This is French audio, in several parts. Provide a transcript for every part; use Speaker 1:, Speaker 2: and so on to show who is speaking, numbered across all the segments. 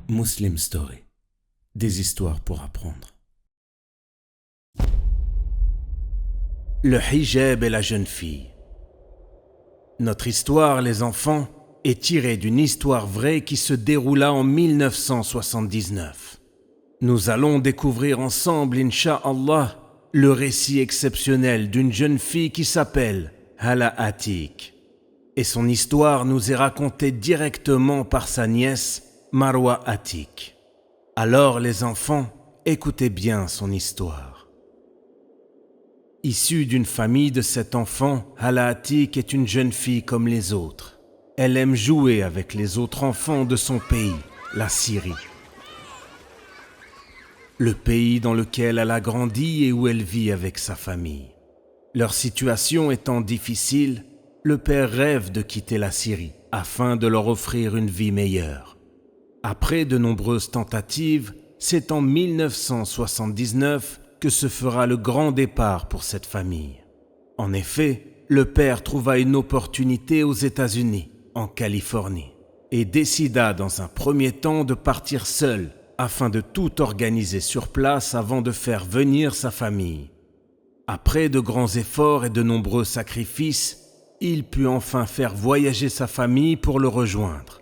Speaker 1: Muslim Story. Des histoires pour apprendre. Le hijab et la jeune fille. Notre histoire, les enfants, est tirée d'une histoire vraie qui se déroula en 1979. Nous allons découvrir ensemble, Inch'Allah, le récit exceptionnel d'une jeune fille qui s'appelle Hala Atik. Et son histoire nous est racontée directement par sa nièce, Marwa Atik. Alors les enfants, écoutez bien son histoire. Issue d'une famille de 7 enfants, Hala Atik est une jeune fille comme les autres. Elle aime jouer avec les autres enfants de son pays, la Syrie. Le pays dans lequel elle a grandi et où elle vit avec sa famille. Leur situation étant difficile, le père rêve de quitter la Syrie afin de leur offrir une vie meilleure. Après de nombreuses tentatives, c'est en 1979 que se fera le grand départ pour cette famille. En effet, le père trouva une opportunité aux États-Unis, en Californie, et décida dans un premier temps de partir seul afin de tout organiser sur place avant de faire venir sa famille. Après de grands efforts et de nombreux sacrifices, il put enfin faire voyager sa famille pour le rejoindre.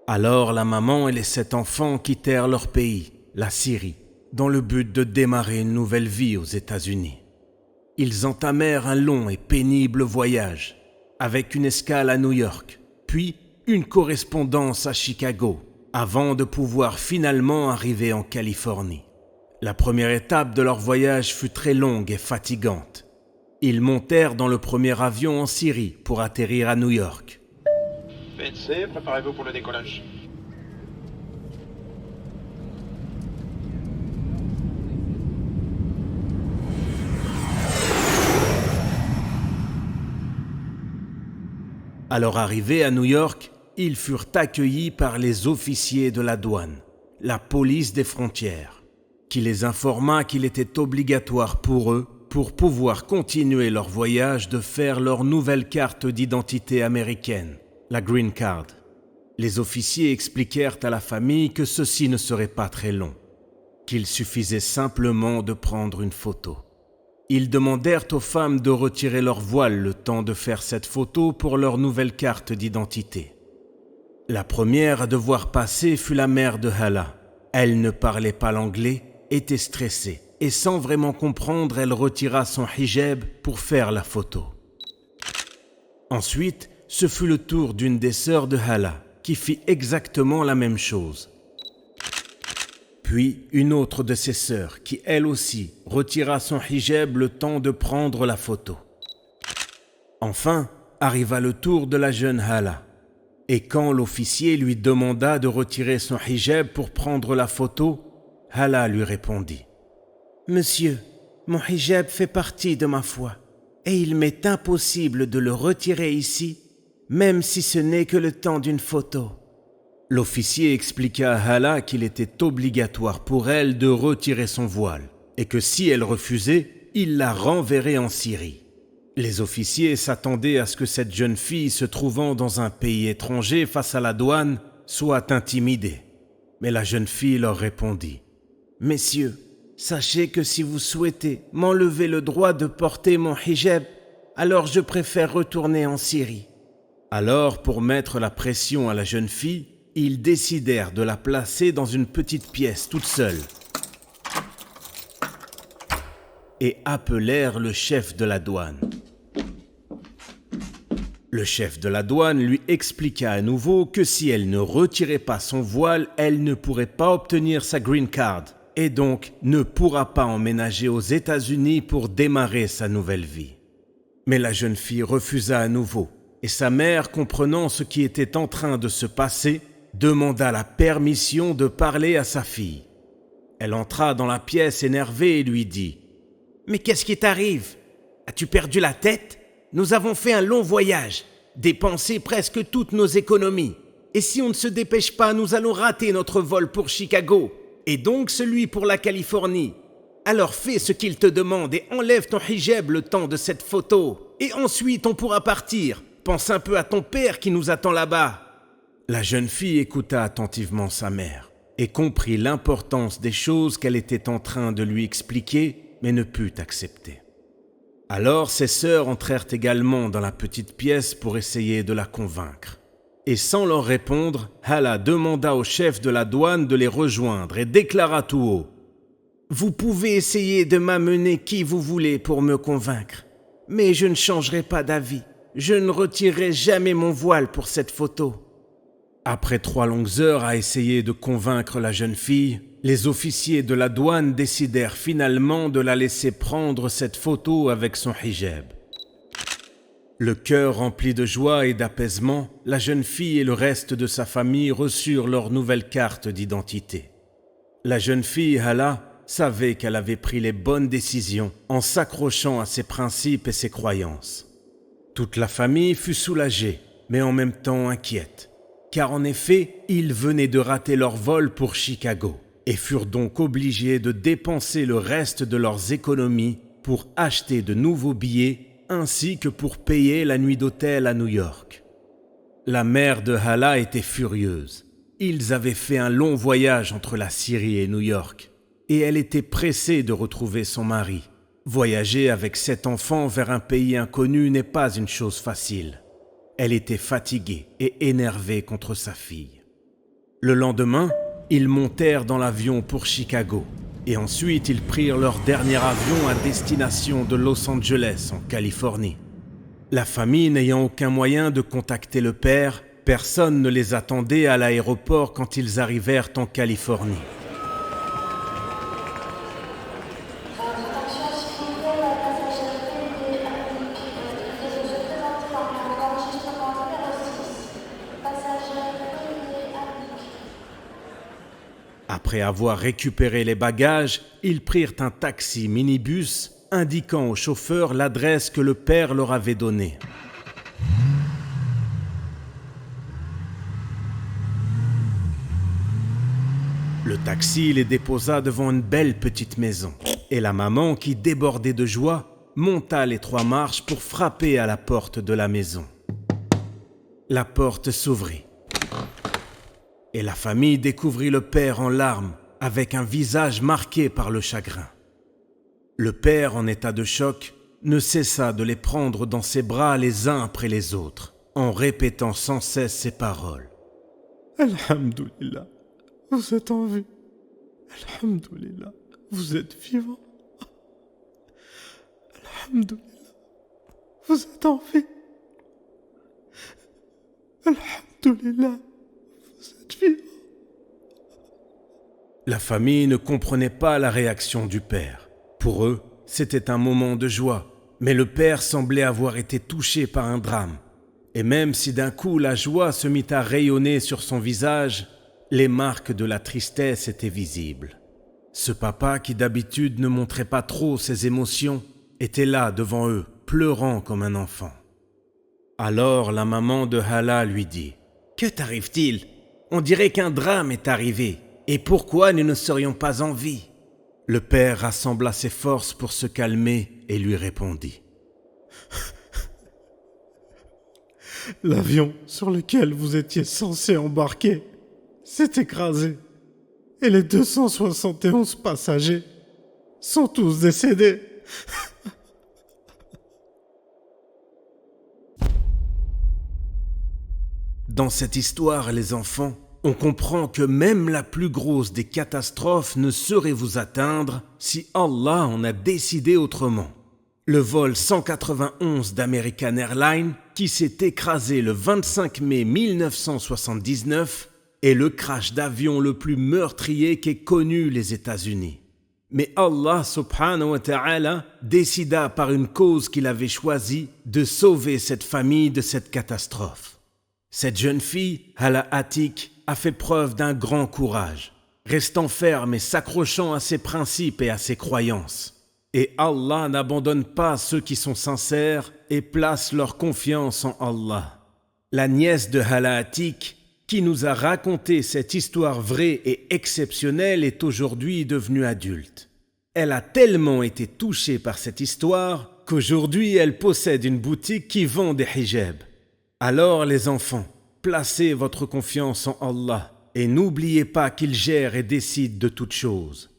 Speaker 1: Alors la maman et les 7 enfants quittèrent leur pays, la Syrie, dans le but de démarrer une nouvelle vie aux États-Unis. Ils entamèrent un long et pénible voyage, avec une escale à New York, puis une correspondance à Chicago, avant de pouvoir finalement arriver en Californie. La première étape de leur voyage fut très longue et fatigante. Ils montèrent dans le premier avion en Syrie pour atterrir à New York.
Speaker 2: VNC, préparez-vous pour le décollage.
Speaker 1: À leur arrivée à New York, ils furent accueillis par les officiers de la douane, la police des frontières, qui les informa qu'il était obligatoire pour eux, pour pouvoir continuer leur voyage, de faire leur nouvelle carte d'identité américaine, la Green Card. Les officiers expliquèrent à la famille que ceci ne serait pas très long, qu'il suffisait simplement de prendre une photo. Ils demandèrent aux femmes de retirer leur voile le temps de faire cette photo pour leur nouvelle carte d'identité. La première à devoir passer fut la mère de Hala. Elle ne parlait pas l'anglais, était stressée, et sans vraiment comprendre, elle retira son hijab pour faire la photo. Ensuite, ce fut le tour d'une des sœurs de Hala, qui fit exactement la même chose. Puis, une autre de ses sœurs, qui elle aussi retira son hijab le temps de prendre la photo. Enfin, arriva le tour de la jeune Hala. Et quand l'officier lui demanda de retirer son hijab pour prendre la photo, Hala lui répondit : « Monsieur, mon hijab fait partie de ma foi, et il m'est impossible de le retirer ici, même si ce n'est que le temps d'une photo. » L'officier expliqua à Hala qu'il était obligatoire pour elle de retirer son voile, et que si elle refusait, il la renverrait en Syrie. Les officiers s'attendaient à ce que cette jeune fille, se trouvant dans un pays étranger face à la douane, soit intimidée. Mais la jeune fille leur répondit : « Messieurs, sachez que si vous souhaitez m'enlever le droit de porter mon hijab, alors je préfère retourner en Syrie. » Alors, pour mettre la pression à la jeune fille, ils décidèrent de la placer dans une petite pièce toute seule et appelèrent le chef de la douane. Le chef de la douane lui expliqua à nouveau que si elle ne retirait pas son voile, elle ne pourrait pas obtenir sa green card et donc ne pourra pas emménager aux États-Unis pour démarrer sa nouvelle vie. Mais la jeune fille refusa à nouveau et sa mère, comprenant ce qui était en train de se passer, demanda la permission de parler à sa fille. Elle entra dans la pièce énervée et lui dit : « Mais qu'est-ce qui t'arrive ? As-tu perdu la tête ? Nous avons fait un long voyage, dépensé presque toutes nos économies. Et si on ne se dépêche pas, nous allons rater notre vol pour Chicago, et donc celui pour la Californie. Alors fais ce qu'il te demande et enlève ton hijab le temps de cette photo. Et ensuite on pourra partir. pense un peu à ton père qui nous attend là-bas. » La jeune fille écouta attentivement sa mère et comprit l'importance des choses qu'elle était en train de lui expliquer, mais ne put accepter. Alors ses sœurs entrèrent également dans la petite pièce pour essayer de la convaincre. Et sans leur répondre, Hala demanda au chef de la douane de les rejoindre et déclara tout haut: « Vous pouvez essayer de m'amener qui vous voulez pour me convaincre, mais je ne changerai pas d'avis. Je ne retirerai jamais mon voile pour cette photo. » Après 3 longues heures à essayer de convaincre la jeune fille, les officiers de la douane décidèrent finalement de la laisser prendre cette photo avec son hijab. Le cœur rempli de joie et d'apaisement, la jeune fille et le reste de sa famille reçurent leur nouvelle carte d'identité. La jeune fille, Hala, savait qu'elle avait pris les bonnes décisions en s'accrochant à ses principes et ses croyances. Toute la famille fut soulagée, mais en même temps inquiète, car en effet, ils venaient de rater leur vol pour Chicago et furent donc obligés de dépenser le reste de leurs économies pour acheter de nouveaux billets ainsi que pour payer la nuit d'hôtel à New York. La mère de Hala était furieuse. Ils avaient fait un long voyage entre la Syrie et New York et elle était pressée de retrouver son mari. Voyager avec 7 enfants vers un pays inconnu n'est pas une chose facile. Elle était fatiguée et énervée contre sa fille. Le lendemain, ils montèrent dans l'avion pour Chicago et ensuite ils prirent leur dernier avion à destination de Los Angeles en Californie. La famille n'ayant aucun moyen de contacter le père, personne ne les attendait à l'aéroport quand ils arrivèrent en Californie. Après avoir récupéré les bagages, ils prirent un taxi minibus indiquant au chauffeur l'adresse que le père leur avait donnée. Le taxi les déposa devant une belle petite maison et la maman, qui débordait de joie, monta les 3 marches pour frapper à la porte de la maison. La porte s'ouvrit. Et la famille découvrit le père en larmes, avec un visage marqué par le chagrin. Le père, en état de choc, ne cessa de les prendre dans ses bras les uns après les autres, en répétant sans cesse ces paroles. « Alhamdulillah, vous êtes en vie. Alhamdulillah, vous êtes vivant. Alhamdulillah, vous êtes en vie. Alhamdulillah. » La famille ne comprenait pas la réaction du père. Pour eux, c'était un moment de joie, mais le père semblait avoir été touché par un drame. Et même si d'un coup la joie se mit à rayonner sur son visage, les marques de la tristesse étaient visibles. Ce papa, qui d'habitude ne montrait pas trop ses émotions, était là devant eux, pleurant comme un enfant. Alors la maman de Hala lui dit: « Que t'arrive-t-il ? On dirait qu'un drame est arrivé. Et pourquoi nous ne serions pas en vie ?» Le père rassembla ses forces pour se calmer et lui répondit: « L'avion sur lequel vous étiez censé embarquer s'est écrasé et les 271 passagers sont tous décédés. » Dans cette histoire, les enfants, on comprend que même la plus grosse des catastrophes ne saurait vous atteindre si Allah en a décidé autrement. Le vol 191 d'American Airlines, qui s'est écrasé le 25 mai 1979, est le crash d'avion le plus meurtrier qu'aient connu les États-Unis. Mais Allah subhanahu wa ta'ala décida par une cause qu'il avait choisie de sauver cette famille de cette catastrophe. Cette jeune fille, Hala Atik, a fait preuve d'un grand courage, restant ferme et s'accrochant à ses principes et à ses croyances. Et Allah n'abandonne pas ceux qui sont sincères et placent leur confiance en Allah. La nièce de Hala Atik, qui nous a raconté cette histoire vraie et exceptionnelle, est aujourd'hui devenue adulte. Elle a tellement été touchée par cette histoire qu'aujourd'hui elle possède une boutique qui vend des hijabs. Alors les enfants, placez votre confiance en Allah et n'oubliez pas qu'il gère et décide de toutes choses.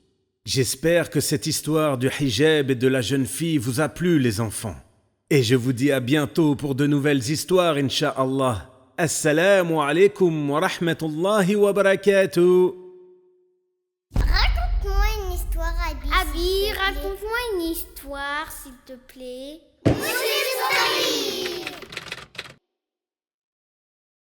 Speaker 1: J'espère que cette histoire du hijab et de la jeune fille vous a plu les enfants. Et je vous dis à bientôt pour de nouvelles histoires, Inch'Allah. Assalamu alaikum wa rahmatullahi wa barakatuh.
Speaker 3: Raconte-moi une histoire, Abby.
Speaker 4: Abby, raconte-moi une histoire, s'il te plaît.
Speaker 3: Une histoire.